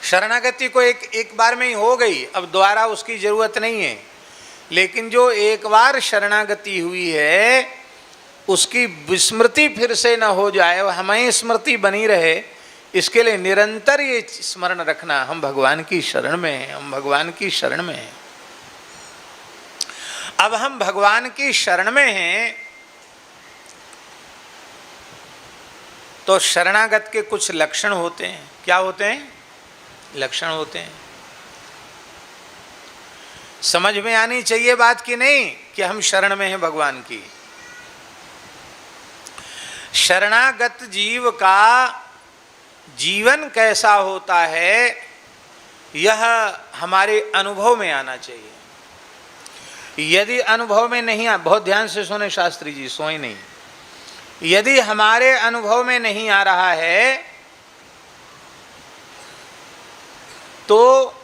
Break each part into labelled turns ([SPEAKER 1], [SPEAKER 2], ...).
[SPEAKER 1] शरणागति को एक बार में ही हो गई, अब दोबारा उसकी जरूरत नहीं है। लेकिन जो एक बार शरणागति हुई है उसकी विस्मृति फिर से न हो जाए, हमें स्मृति बनी रहे, इसके लिए निरंतर ये स्मरण रखना, हम भगवान की शरण में हैं, हम भगवान की शरण में हैं। अब हम भगवान की शरण में हैं तो शरणागत के कुछ लक्षण होते हैं। क्या होते हैं? लक्षण होते हैं। समझ में आनी चाहिए बात कि नहीं कि हम शरण में हैं भगवान की। शरणागत जीव का जीवन कैसा होता है यह हमारे अनुभव में आना चाहिए। यदि अनुभव में नहीं बहुत ध्यान से सुने शास्त्री जी, सोए नहीं। यदि हमारे अनुभव में नहीं आ रहा है तो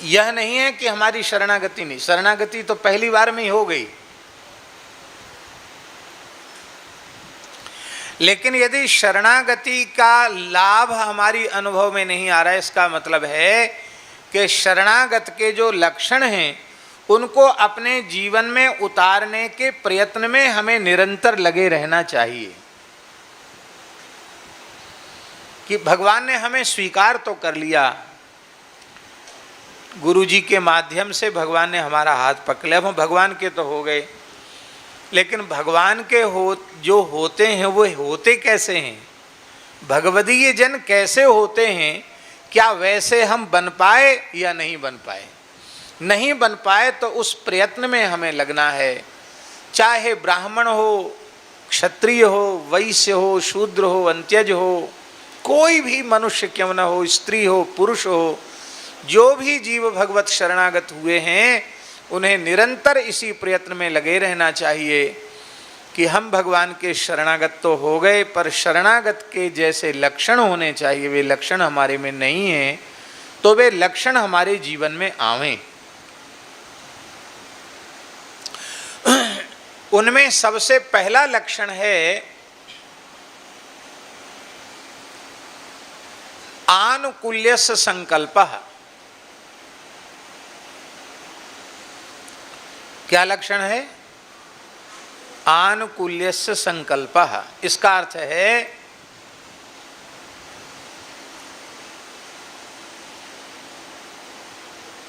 [SPEAKER 1] यह नहीं है कि हमारी शरणागति नहीं, शरणागति तो पहली बार में ही हो गई। लेकिन यदि शरणागति का लाभ हमारी अनुभव में नहीं आ रहा है, इसका मतलब है कि शरणागत के जो लक्षण हैं उनको अपने जीवन में उतारने के प्रयत्न में हमें निरंतर लगे रहना चाहिए। कि भगवान ने हमें स्वीकार तो कर लिया, गुरु जी के माध्यम से भगवान ने हमारा हाथ पकड़ लिया, हम भगवान के तो हो गए। लेकिन भगवान के जो होते हैं वो होते कैसे हैं, भगवदीय जन कैसे होते हैं, क्या वैसे हम बन पाए या नहीं बन पाए? नहीं बन पाए तो उस प्रयत्न में हमें लगना है। चाहे ब्राह्मण हो, क्षत्रिय हो, वैश्य हो, शूद्र हो, अंत्यज हो, कोई भी मनुष्य क्यों न हो, स्त्री हो, पुरुष हो, जो भी जीव भगवत शरणागत हुए हैं उन्हें निरंतर इसी प्रयत्न में लगे रहना चाहिए कि हम भगवान के शरणागत तो हो गए, पर शरणागत के जैसे लक्षण होने चाहिए वे लक्षण हमारे में नहीं हैं, तो वे लक्षण हमारे जीवन में आवें। उनमें सबसे पहला लक्षण है आनुकूल्यस्य संकल्पः। क्या लक्षण है? आनुकूल्यस्य संकल्पः। इसका अर्थ है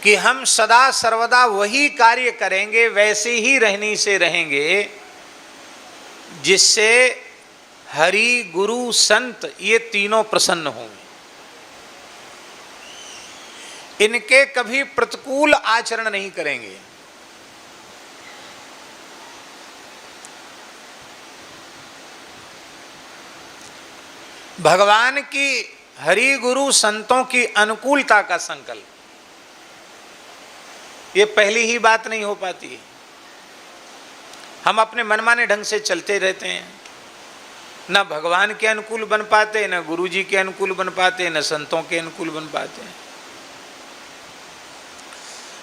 [SPEAKER 1] कि हम सदा सर्वदा वही कार्य करेंगे, वैसे ही रहनी से रहेंगे जिससे हरि, गुरु, संत ये तीनों प्रसन्न होंगे। इनके कभी प्रतिकूल आचरण नहीं करेंगे। भगवान की, हरि, गुरु, संतों की अनुकूलता का संकल्प, ये पहली ही बात नहीं हो पाती। हम अपने मनमाने ढंग से चलते रहते हैं, न भगवान के अनुकूल बन पाते, न गुरु जी के अनुकूल बन पाते, न संतों के अनुकूल बन पाते।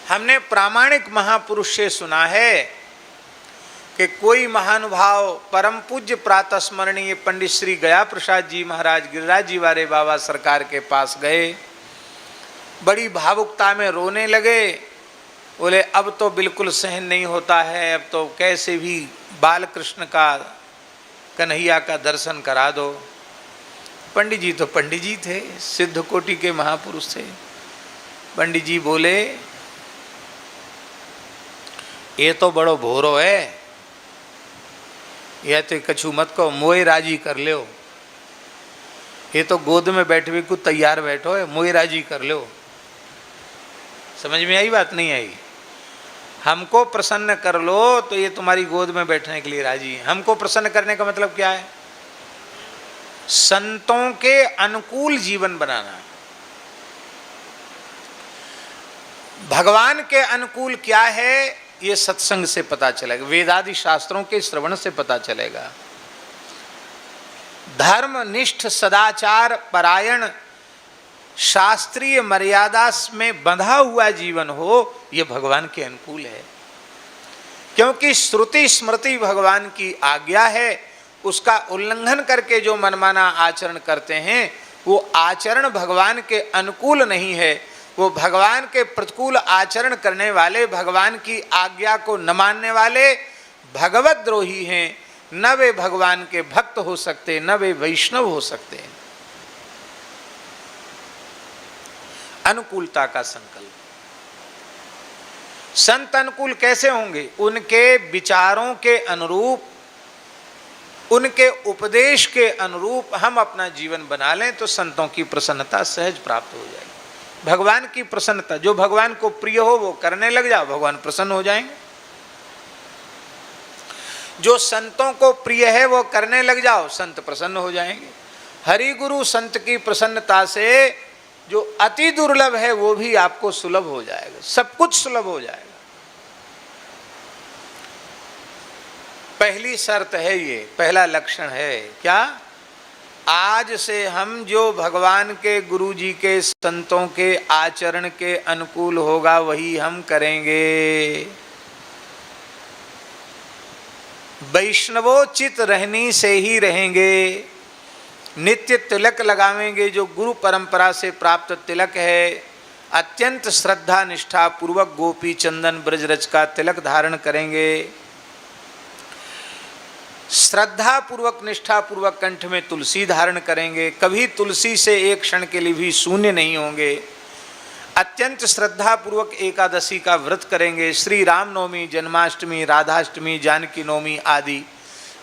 [SPEAKER 1] हमने प्रामाणिक महापुरुष से सुना है कि कोई महानुभाव परम पूज्य प्रातः स्मरणीय पंडित श्री गया प्रसाद जी महाराज गिरिराज जी वाले बाबा सरकार के पास गए, बड़ी भावुकता में रोने लगे। बोले अब तो बिल्कुल सहन नहीं होता है, अब तो कैसे भी बाल कृष्ण का, कन्हैया का दर्शन करा दो। पंडित जी तो पंडित जी थे, सिद्ध कोटि के महापुरुष थे। पंडित जी बोले ये तो बड़ो भोरो है, यह तो कछु मत को, मोए राजी कर लो। ये तो गोद में बैठे को तैयार बैठो है, मोए राजी कर लो। समझ में आई बात? नहीं आई? हमको प्रसन्न कर लो तो ये तुम्हारी गोद में बैठने के लिए राजी है। हमको प्रसन्न करने का मतलब क्या है? संतों के अनुकूल जीवन बनाना। भगवान के अनुकूल क्या है ये सत्संग से पता चलेगा, वेदादि शास्त्रों के श्रवण से पता चलेगा। धर्मनिष्ठ, सदाचार परायण, शास्त्रीय मर्यादा में बंधा हुआ जीवन हो, ये भगवान के अनुकूल है। क्योंकि श्रुति स्मृति भगवान की आज्ञा है, उसका उल्लंघन करके जो मनमाना आचरण करते हैं वो आचरण भगवान के अनुकूल नहीं है, वो भगवान के प्रतिकूल आचरण करने वाले, भगवान की आज्ञा को न मानने वाले भगवत द्रोही हैं। न वे भगवान के भक्त हो सकते, न वे वैष्णव हो सकते हैं। अनुकूलता का संकल्प। संत अनुकूल कैसे होंगे? उनके विचारों के अनुरूप, उनके उपदेश के अनुरूप हम अपना जीवन बना लें तो संतों की प्रसन्नता सहज प्राप्त हो जाएगी। भगवान की प्रसन्नता, जो भगवान को प्रिय हो वो करने लग जाओ, भगवान प्रसन्न हो जाएंगे। जो संतों को प्रिय है वो करने लग जाओ, संत प्रसन्न हो जाएंगे। हरि गुरु संत की प्रसन्नता से जो अति दुर्लभ है वो भी आपको सुलभ हो जाएगा, सब कुछ सुलभ हो जाएगा। पहली शर्त है ये, पहला लक्षण है क्या? आज से हम जो भगवान के, गुरु जी के, संतों के आचरण के अनुकूल होगा वही हम करेंगे। वैष्णवोचित रहनी से ही रहेंगे। नित्य तिलक लगावेंगे, जो गुरु परंपरा से प्राप्त तिलक है। अत्यंत श्रद्धा निष्ठा पूर्वक गोपी चंदन ब्रजरज का तिलक धारण करेंगे। श्रद्धा पूर्वक, निष्ठा पूर्वक कंठ में तुलसी धारण करेंगे। कभी तुलसी से एक क्षण के लिए भी शून्य नहीं होंगे। अत्यंत श्रद्धा पूर्वक एकादशी का व्रत करेंगे। श्री रामनवमी, जन्माष्टमी, राधाष्टमी, जानकी नवमी आदि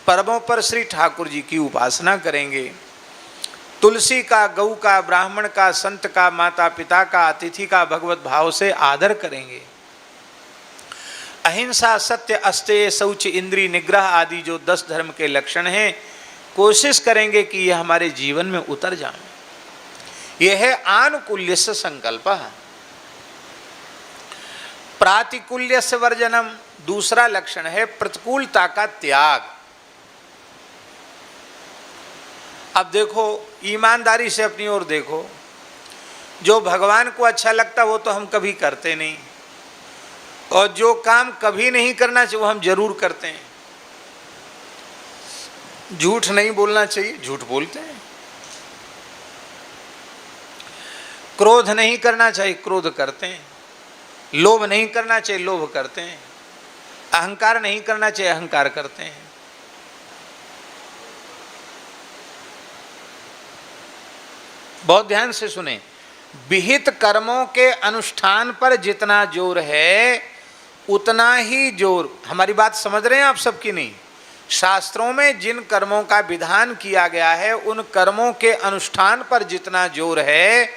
[SPEAKER 1] पर्वों पर श्री ठाकुर जी की उपासना करेंगे। तुलसी का, गौ का, ब्राह्मण का, संत का, माता पिता का, अतिथि का भगवत भाव से आदर करेंगे। अहिंसा, सत्य, अस्तेय, शौच, इंद्रिय निग्रह आदि जो 10 धर्म के लक्षण हैं, कोशिश करेंगे कि यह हमारे जीवन में उतर जाए। यह है आनुकूल्यस्य संकल्पः। प्रातिकूल्यस्य वर्जनम, दूसरा लक्षण है प्रतिकूलता का त्याग। अब देखो, ईमानदारी से अपनी ओर देखो, जो भगवान को अच्छा लगता वो तो हम कभी करते नहीं, और जो काम कभी नहीं करना चाहिए वो हम जरूर करते हैं। झूठ नहीं बोलना चाहिए, झूठ बोलते हैं। क्रोध नहीं करना चाहिए, क्रोध करते हैं। लोभ नहीं करना चाहिए, लोभ करते हैं। अहंकार नहीं करना चाहिए, अहंकार करते हैं। बहुत ध्यान से सुने, विहित कर्मों के अनुष्ठान पर जितना जोर है उतना ही जोर, हमारी बात समझ रहे हैं आप सबकी? नहीं, शास्त्रों में जिन कर्मों का विधान किया गया है उन कर्मों के अनुष्ठान पर जितना जोर है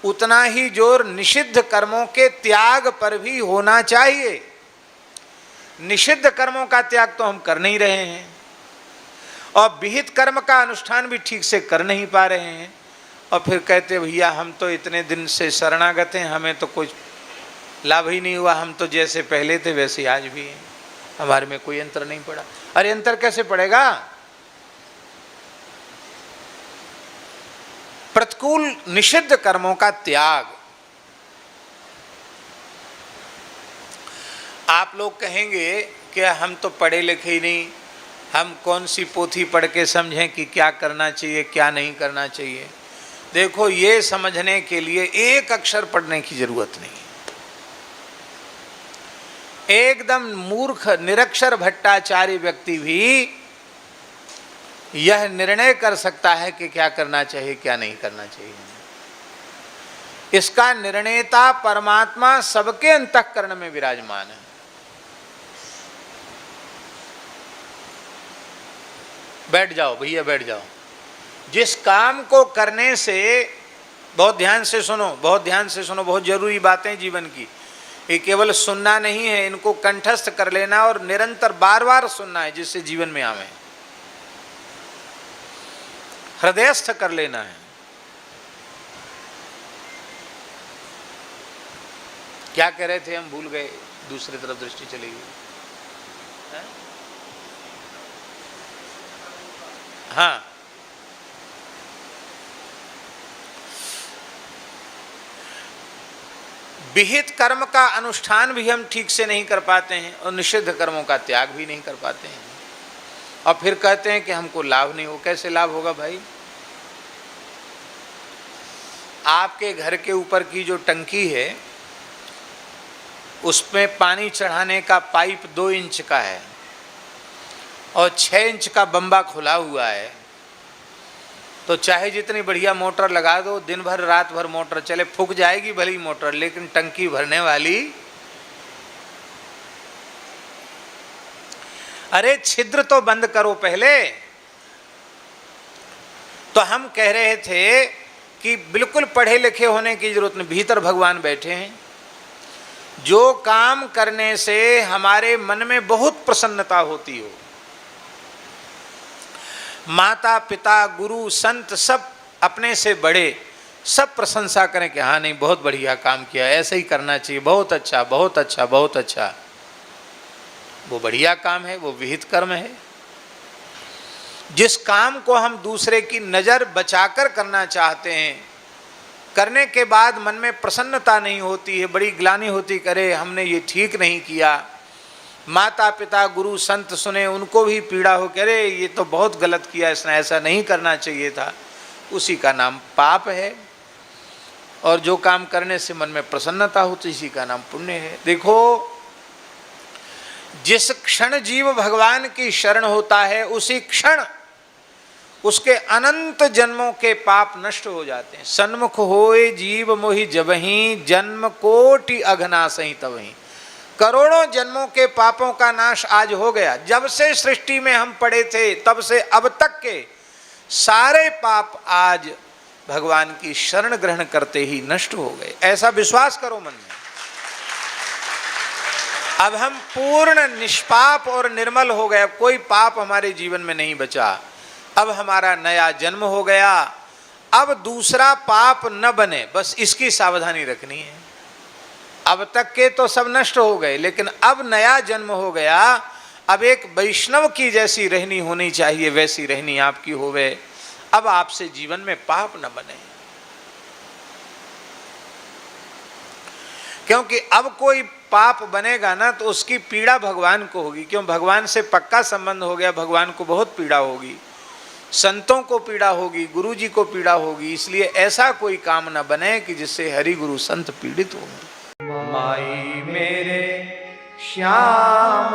[SPEAKER 1] उतना ही जोर निषिद्ध कर्मों के त्याग पर भी होना चाहिए। निषिद्ध कर्मों का त्याग तो हम कर नहीं रहे हैं, और विहित कर्म का अनुष्ठान भी ठीक से कर नहीं पा रहे हैं, और फिर कहते भैया हम तो इतने दिन से शरणागत हैं, हमें तो कुछ लाभ ही नहीं हुआ, हम तो जैसे पहले थे वैसे आज भी हैं, हमारे में कोई अंतर नहीं पड़ा। अरे अंतर कैसे पड़ेगा? प्रतिकूल निषिद्ध कर्मों का त्याग। आप लोग कहेंगे कि हम तो पढ़े लिखे ही नहीं, हम कौन सी पोथी पढ़ के समझें कि क्या करना चाहिए क्या नहीं करना चाहिए। देखो, ये समझने के लिए एक अक्षर पढ़ने की जरूरत नहीं। एकदम मूर्ख निरक्षर भट्टाचार्य व्यक्ति भी यह निर्णय कर सकता है कि क्या करना चाहिए क्या नहीं करना चाहिए। इसका निर्णेता परमात्मा सबके अंतःकरण में विराजमान है। बैठ जाओ भैया, बैठ जाओ। जिस काम को करने से, बहुत ध्यान से सुनो, बहुत ध्यान से सुनो, बहुत जरूरी बातें जीवन की। ये केवल सुनना नहीं है, इनको कंठस्थ कर लेना और निरंतर बार बार सुनना है, जिससे जीवन में आवे, हृदयस्थ कर लेना है। क्या कह रहे थे हम, भूल गए, दूसरी तरफ दृष्टि चली गई। हाँ, विहित कर्म का अनुष्ठान भी हम ठीक से नहीं कर पाते हैं और निषिद्ध कर्मों का त्याग भी नहीं कर पाते हैं, और फिर कहते हैं कि हमको लाभ नहीं हो। कैसे लाभ होगा भाई? आपके घर के ऊपर की जो टंकी है उसमें पानी चढ़ाने का पाइप 2 इंच का है और 6 इंच का बम्बा खुला हुआ है, तो चाहे जितनी बढ़िया मोटर लगा दो, दिन भर रात भर मोटर चले, फूक जाएगी भली मोटर, लेकिन टंकी भरने वाली। अरे छिद्र तो बंद करो पहले। तो हम कह रहे थे कि बिल्कुल पढ़े लिखे होने की जरूरत नहीं, भीतर भगवान बैठे हैं। जो काम करने से हमारे मन में बहुत प्रसन्नता होती हो, माता पिता गुरु संत सब अपने से बड़े सब प्रशंसा करें कि हाँ नहीं बहुत बढ़िया काम किया, ऐसे ही करना चाहिए, बहुत अच्छा बहुत अच्छा बहुत अच्छा, वो बढ़िया काम है, वो विहित कर्म है। जिस काम को हम दूसरे की नज़र बचाकर करना चाहते हैं, करने के बाद मन में प्रसन्नता नहीं होती है, बड़ी ग्लानि होती, करे हमने ये ठीक नहीं किया, माता पिता गुरु संत सुने उनको भी पीड़ा हो, करे ये तो बहुत गलत किया, इसने ऐसा नहीं करना चाहिए था, उसी का नाम पाप है। और जो काम करने से मन में प्रसन्नता होती इसी का नाम पुण्य है। देखो, जिस क्षण जीव भगवान की शरण होता है उसी क्षण उसके अनंत जन्मों के पाप नष्ट हो जाते हैं। सन्मुख होए जीव मोहि जबहि, जन्म कोटि अघनासहि तबहि। करोड़ों जन्मों के पापों का नाश आज हो गया। जब से सृष्टि में हम पड़े थे तब से अब तक के सारे पाप आज भगवान की शरण ग्रहण करते ही नष्ट हो गए। ऐसा विश्वास करो मन में। अब हम पूर्ण निष्पाप और निर्मल हो गए, कोई पाप हमारे जीवन में नहीं बचा। अब हमारा नया जन्म हो गया, अब दूसरा पाप न बने, बस इसकी सावधानी रखनी है। अब तक के तो सब नष्ट हो गए, लेकिन अब नया जन्म हो गया। अब एक वैष्णव की जैसी रहनी होनी चाहिए, वैसी रहनी आपकी होवे। अब आपसे जीवन में पाप न बने, क्योंकि अब कोई पाप बनेगा ना तो उसकी पीड़ा भगवान को होगी। क्यों? भगवान से पक्का संबंध हो गया, भगवान को बहुत पीड़ा होगी, संतों को पीड़ा होगी, गुरु जी को पीड़ा होगी। इसलिए ऐसा कोई काम न बने कि जिससे हरि गुरु संत पीड़ित हो।
[SPEAKER 2] माई मेरे श्याम